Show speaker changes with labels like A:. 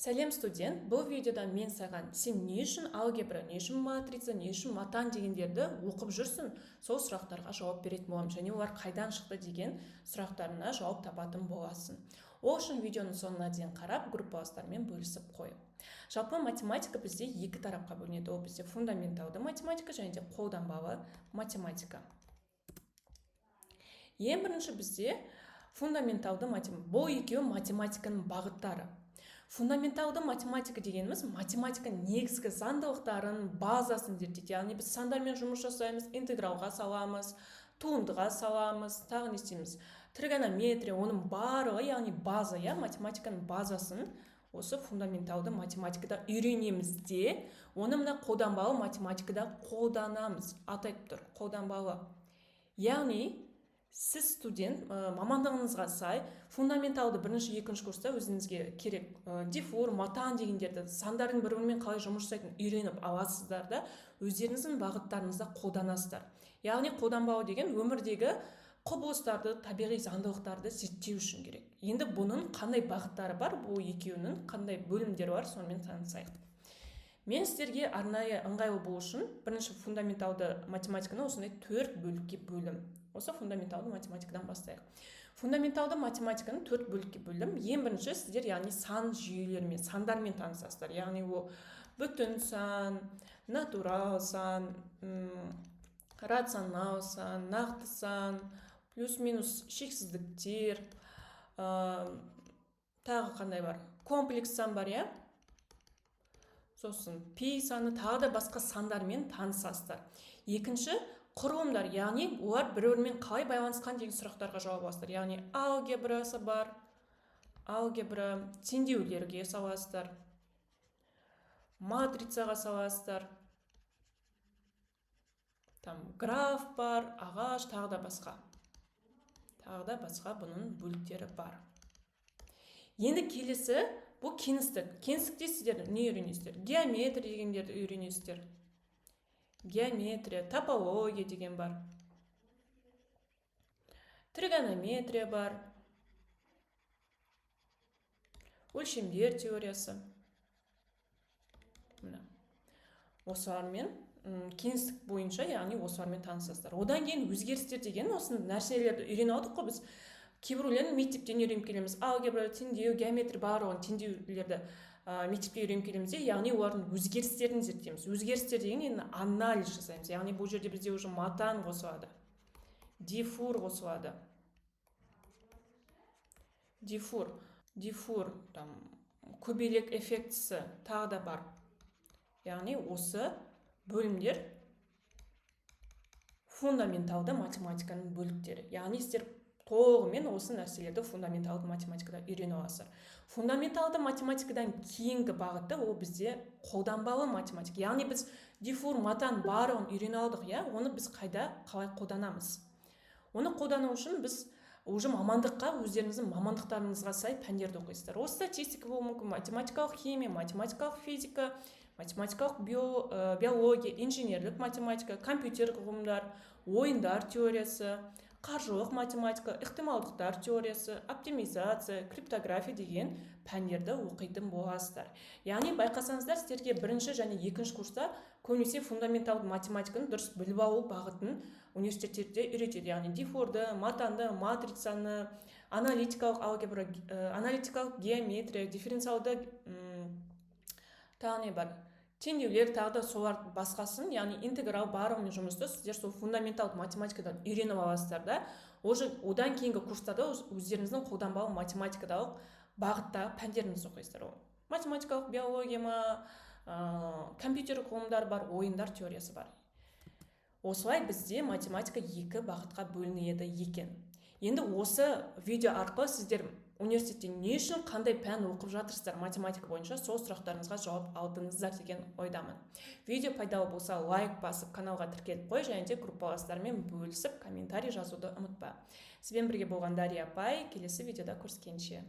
A: Сәлем студент, бұл видеода мен саған сен не үшін алгебра, не үшін матрица, не үшін матан дегендерді оқып жүрсің, сол сұрақтарға жауап беретін боламын, және олар қайдан шықты деген сұрақтарына жауап табатын боласың. Ол үшін видеоның соңына дейін қарап, группаластармен бөлісіп қой. Жалпы математика бізде екі тарапқа бөлінеді. Ол бізде фундаменталды математика және де қолданбалы математика. Ең бірінші бізде фундаменталды математика. Бұл екеуі математиканың бағыттары. Фундаменталды математика дегеніміз математиканың негізгі заңдылықтарын, базасын зерттейді. Яғни біз сандармен жұмыс жасаймыз, интегралға саламыз, туындыға саламыз, тағы не істейміз? Тригонометрия, оның барлығы, яғни база, математиканың базасын осы фундаменталды математикада үйренеміз де, оны мына қолданбалы математикада қолданамыз. Атайып тұр, қолданбалы. Яғни сіз студент мамандығыңызға сай фундаменталды бірінші, екінші курста өзіңізге керек дифур, матан дегендерді сандардың бір-бірімен қалай жұмыс жасайтынын үйреніп аласыздар да, өздеріңіздің бағыттарыңызда қолданасыздар. Яғни қолданбалы деген өмірдегі құбылыстарды, табиғи заңдылықтарды зерттеу үшін керек. Енді бұның қандай бағыттары бар, бұл екеуінің қандай бөлімдері бар, сонымен танысайық. Мен сіздерге арнайы ыңғайлы болу үшін бірінші фундаменталды математиканы осындай 4 бөлікке бөлдім. Осы фундаменталды математикадан бастайық. Фундаменталды математиканы 4 бөлікке бөлдім. Ең бірінші сіздер яғни сан жүйелермен, сандармен танысасыздар. Яғни ол бүтін сан, натурал сан, рационал сан, нақты сан, плюс-минус шексіздіктер, тағы қандай бар? Комплекс сан бар, Сосын пи саны, тағы да басқа сандармен танысасыздар. Екінші, құрылымдар, яғни олар бір-бірімен қалай байланысқан деген сұрақтарға жауап аласыздар. Яғни алгебрасы бар, алгебра, теңдеулерге саласыздар, матрицаға саласыздар, граф бар, ағаш, тағы да басқа. Тағы да басқа бұның бөліктері бар. Енді келесі, бұл кеңістік. Кеңістікте сіздер не үйренесіздер? Геометрия дегендерді үйренесіздер. Геометрия, топология деген бар. Тригонометрия бар. Өлшемдер теориясы. Осылармен кеңістік бойынша, яғни осылармен танысасыздар. Одан кейін өзгерістер деген осы нәрселерді үйреніп алдық қой біз. Кейбіреулерін мектептен үйреніп келеміз. Алгебра, теңдеу, геометрия барлығын теңдеулерді мектепте үйреніп келеміз, яғни олардың өзгерістерін зерттейміз. Өзгерістер деген енді анализ жасаймыз. Яғни бұл жерде бізде уже матан қосылады. Дифур қосылады. Дифур, көбелек эффектісі тағы да бар. Яғни осы бөлімдер фундаменталды математиканың бөліктері. Яғни сіздер толығымен осы нәрселерді фундаменталды математикада үйрене аласыздар. Фундаменталды математикадан кейінгі бағыты ол бізде қолданбалы математика. Яғни біз дифур, матан барлығын үйрене алдық, оны біз қайда қалай қолданамыз? Оны қолдану үшін біз уже мамандыққа, өздеріңіздің мамандықтарыңызға сай пәндерді оқисыздар. Ол статистика болуы мүмкін, математикалық химия, математикалық физика, математикалық биология, инженерлік математика, компьютер ғылымдар, ойындар теориясы, қаржылық математика, ықтималдықтар теориясы, оптимизация, криптография деген пәндерді оқитын боласыздар. Яғни байқасаңыздар, сіздерге бірінші және екінші курста көбінесе фундаменталды математиканы дұрыс біліп алу бағытын университеттерде үйретеді. Яғни дифурды, матанды, матрицаны, аналитикалық алгебра, аналитикалық геометрия, дифференциалды тағы не бар? Теңдеулер, тағы да солар басқасын, яғни интеграл барлығымен жұмысты сіздер сол фундаменталды математикадан үйреніп аласыздар да, одан кейінгі курстарда өздеріңіздің қолданбалы математикадағы бағыттағы пәндеріңізді оқисыздар. Математикалық биология ма, компьютер ғылымдар бар, ойындар теориясы бар. Осылай бізде математика екі бағытқа бөлінеді екен. Енді осы видео арқылы сіздер университетте не үшін қандай пән оқып жатырсыздар математика бойынша, сол сұрақтарыңызға жауап алдыңыздар деген ойдамын. Видео пайдалы болса лайк басып, каналға тіркеліп қой, және де группаластармен бөлісіп, комментарий жазуды ұмытпа. Сізбен бірге болған Дария апай, келесі видеода көріскенше.